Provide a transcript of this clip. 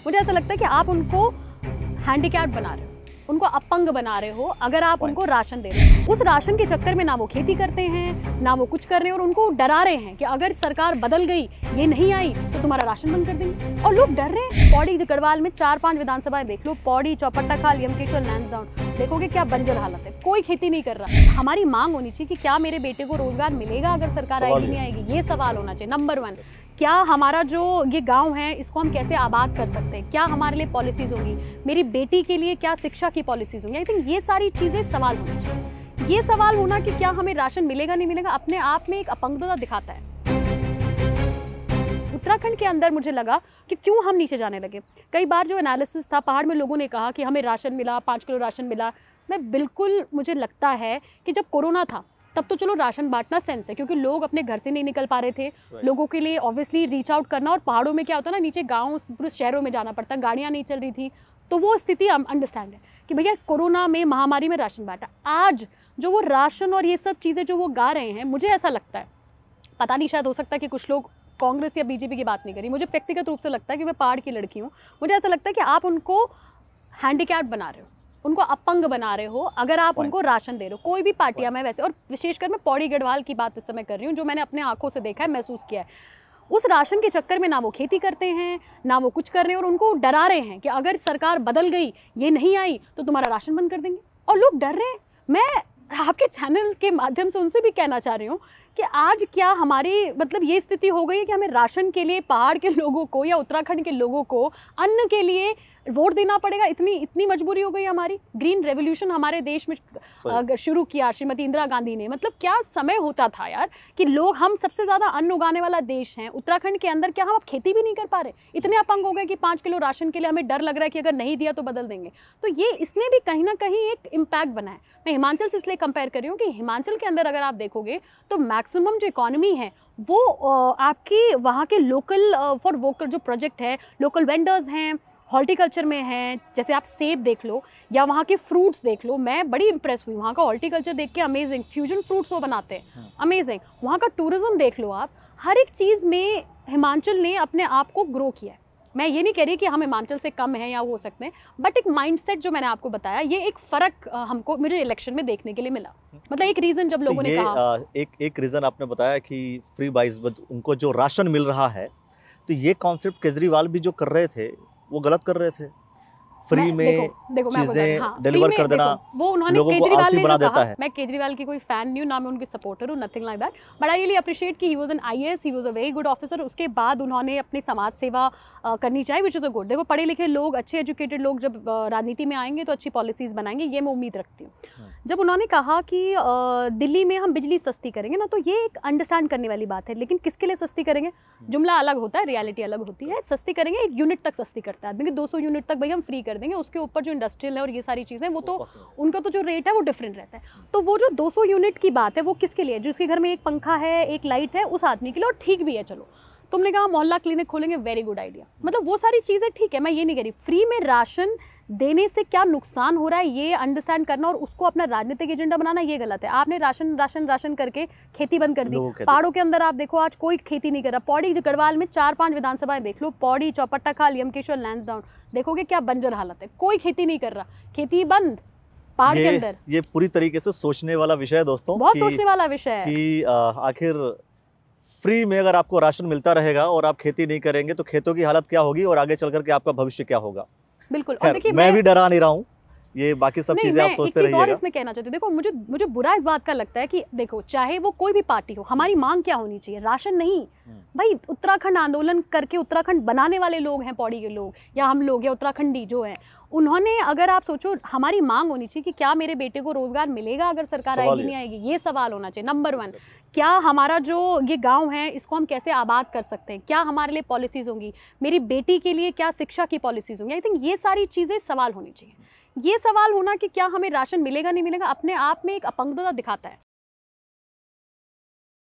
मुझे ऐसा लगता है कि आप उनको हैंडीकैप्ड बना रहे हो, उनको अपंग बना रहे हो अगर आप उनको राशन दे रहे हो। उस राशन के चक्कर में ना वो खेती करते हैं, ना वो कुछ कर रहे हैं, और उनको डरा रहे हैं कि अगर सरकार बदल गई, ये नहीं आई तो तुम्हारा राशन बंद कर देंगे। और लोग डर रहे हैं। पौड़ी गढ़वाल में 4-5 विधानसभाएं देख लो, पौड़ी, चौपट्टाखाल, यमकेश्वर, लैंसडाउन, देखोगे क्या बंजर हालत है, कोई खेती नहीं कर रहा। हमारी मांग होनी चाहिए कि क्या मेरे बेटे को रोजगार मिलेगा अगर सरकार आएगी नहीं आएगी, ये सवाल होना चाहिए नंबर 1। क्या हमारा जो ये गांव है इसको हम कैसे आबाद कर सकते हैं, क्या हमारे लिए पॉलिसीज होगी, मेरी बेटी के लिए क्या शिक्षा की पॉलिसीज होंगी। आई थिंक ये सारी चीज़ें सवाल होने चाहिए। ये सवाल होना कि क्या हमें राशन मिलेगा नहीं मिलेगा अपने आप में एक अपंगता दिखाता है। उत्तराखंड के अंदर मुझे लगा कि क्यों हम नीचे जाने लगे। कई बार जो एनालिसिस था, पहाड़ में लोगों ने कहा कि हमें राशन मिला, 5 किलो राशन मिला। मैं बिल्कुल, मुझे लगता है कि जब कोरोना था तब तो चलो राशन बांटना सेंस है, क्योंकि लोग अपने घर से नहीं निकल पा रहे थे। लोगों के लिए ऑब्वियसली रीच आउट करना, और पहाड़ों में क्या होता है ना, नीचे गाँव पूरे शहरों में जाना पड़ता, गाड़ियाँ नहीं चल रही थी, तो वो स्थिति अंडरस्टैंड है कि भैया कोरोना में, महामारी में राशन बांटा। आज जो वो राशन और ये सब चीज़ें जो वो गा रहे हैं, मुझे ऐसा लगता है, पता नहीं, शायद हो सकता है कि कुछ लोग कांग्रेस या बीजेपी की बात नहीं करी, मुझे व्यक्तिगत रूप से लगता है कि मैं पहाड़ की लड़की हूँ, मुझे ऐसा लगता है कि आप उनको हैंडीकैप्ड बना रहे हो, उनको अपंग बना रहे हो अगर आप उनको राशन दे रहे हो। कोई भी पार्टियां में वैसे, और विशेषकर मैं पौड़ी गढ़वाल की बात इस समय कर रही हूँ, जो मैंने अपने आंखों से देखा है, महसूस किया है। उस राशन के चक्कर में ना वो खेती करते हैं, ना वो कुछ कर रहे हैं, और उनको डरा रहे हैं कि अगर सरकार बदल गई, ये नहीं आई तो तुम्हारा राशन बंद कर देंगे। और लोग डर रहे हैं। मैं आपके चैनल के माध्यम से उनसे भी कहना चाह रही हूँ कि आज क्या हमारी मतलब ये स्थिति हो गई है कि हमें राशन के लिए पहाड़ के लोगों को या उत्तराखंड के लोगों को अन्न के लिए वोट देना पड़ेगा, इतनी मजबूरी हो गई हमारी। ग्रीन रेवोल्यूशन हमारे देश में शुरू किया श्रीमती इंदिरा गांधी ने। मतलब क्या समय होता था यार कि लोग, हम सबसे ज़्यादा अन्न उगाने वाला देश हैं उत्तराखंड के अंदर, क्या हम अब खेती भी नहीं कर पा रहे? इतने अपंग हो गए कि 5 किलो राशन के लिए हमें डर लग रहा है कि अगर नहीं दिया तो बदल देंगे। तो ये इसने भी कहीं ना कहीं एक इम्पैक्ट बना है। मैं हिमाचल से इसलिए कंपेयर कर रही हूँ कि हिमाचल के अंदर अगर आप देखोगे तो मैक्सिमम जो इकॉनमी है वो आपकी वहाँ के लोकल फॉर वोकल जो प्रोजेक्ट है, लोकल वेंडर्स हैं, हॉर्टिकल्चर में हैं। जैसे आप सेब देख लो या वहाँ के फ्रूट्स देख लो, मैं बड़ी इंप्रेस हुई वहाँ का हॉर्टिकल्चर देख के। अमेजिंग फ्यूजन फ्रूट्स वो बनाते हैं, अमेजिंग। वहाँ का टूरिज्म देख लो आप। हर एक चीज़ में हिमाचल ने अपने आप को ग्रो किया है। मैं ये नहीं कह रही कि हम हिमाचल से कम हैं या हो सकते हैं, बट एक माइंडसेट जो मैंने आपको बताया, ये एक फ़र्क हमको मुझे इलेक्शन में देखने के लिए मिला। मतलब एक रीज़न जब लोगों ने कहा, एक रीज़न आपने बताया कि फ्री बाइज उनको जो राशन मिल रहा है, तो ये कॉन्सेप्ट केजरीवाल भी जो कर रहे थे वो गलत कर रहे थे। फ्री में चीजें डिलीवर कर देना, वो उन्होंने केजरीवाल ने बना देता है। मैं केजरीवाल की कोई फैन नहीं हूँ, ना मैं उनकी सपोर्टर हूँ, nothing like that, but I really appreciate कि he was an IAS, he was a very good officer. उसके बाद उन्होंने अपनी समाज सेवा करनी चाहिए, विच इज़ अ गुड। देखो पढ़े लिखे लोग, अच्छे एजुकेटेड लोग जब राजनीति में आएंगे तो अच्छी पॉलिसीज़ बनाएंगे, ये मैं उम्मीद रखती हूँ। जब उन्होंने कहा कि दिल्ली में हम बिजली सस्ती करेंगे ना, तो ये एक अंडरस्टैंड करने वाली बात है, लेकिन किसके लिए सस्ती करेंगे? जुमला अलग होता है, रियलिटी अलग होती है। सस्ती करेंगे, एक यूनिट तक सस्ती करता है आदमी, 200 यूनिट तक भाई हम फ्री कर देंगे। उसके ऊपर जो इंडस्ट्रियल है और ये सारी चीज़ें, वो तो उनका तो जो रेट है वो डिफरेंट रहता है। तो वो जो 200 यूनिट की बात है वो किसके लिए? जिसके घर में एक पंखा है, एक लाइट है, उस आदमी के लिए। और ठीक भी है, चलो तुमने कहा मोहल्ला क्लिनिक खोलेंगे, वेरी गुड आइडिया। मतलब वो सारी चीज़ें ठीक है, मैं ये नहीं कह रही। फ्री में राशन देने से क्या नुकसान हो रहा है ये अंडरस्टैंड करना और उसको अपना राजनीतिक एजेंडा बनाना, ये गलत है। आपने राशन राशन राशन करके खेती बंद कर दी। पहाड़ों के अंदर आप देखो आज कोई खेती नहीं कर रहा। पौड़ी गढ़वाल में 4-5 विधानसभाएं देख लो, पौड़ी, चौपट्टाखाल, यमकेश्वर, लैंसडाउन, देखोगे क्या बंजर हालत है, कोई खेती नहीं कर रहा, खेती बंद पहाड़ के अंदर। ये पूरी तरीके से सोचने वाला विषय है दोस्तों, बहुत सोचने वाला विषय है कि आखिर फ्री में अगर आपको राशन मिलता रहेगा और आप खेती नहीं करेंगे तो खेतों की हालत क्या होगी और आगे चल करके आपका भविष्य क्या होगा। बिल्कुल। और देखिए मैं भी डरा नहीं रहा हूँ, ये बाकी सब चीजें आप सोचते रहिएगा। और इसमें कहना चाहती हूँ, देखो मुझे बुरा इस बात का लगता है कि देखो चाहे वो कोई भी पार्टी हो, हमारी मांग क्या होनी चाहिए? राशन नहीं भाई। उत्तराखंड आंदोलन करके उत्तराखंड बनाने वाले लोग हैं, पौड़ी के लोग या हम लोग या उत्तराखंडी जो हैं, उन्होंने, अगर आप सोचो, हमारी मांग होनी चाहिए कि क्या मेरे बेटे को रोजगार मिलेगा अगर सरकार आएगी नहीं आएगी, ये सवाल होना चाहिए नंबर 1। क्या हमारा जो ये गांव है इसको हम कैसे आबाद कर सकते हैं, क्या हमारे लिए पॉलिसीज़ होंगी, मेरी बेटी के लिए क्या शिक्षा की पॉलिसीज़ होंगी। आई थिंक ये सारी चीज़ें सवाल होनी चाहिए। ये सवाल होना कि क्या हमें राशन मिलेगा नहीं मिलेगा अपने आप में एक अपंगता दिखाता है।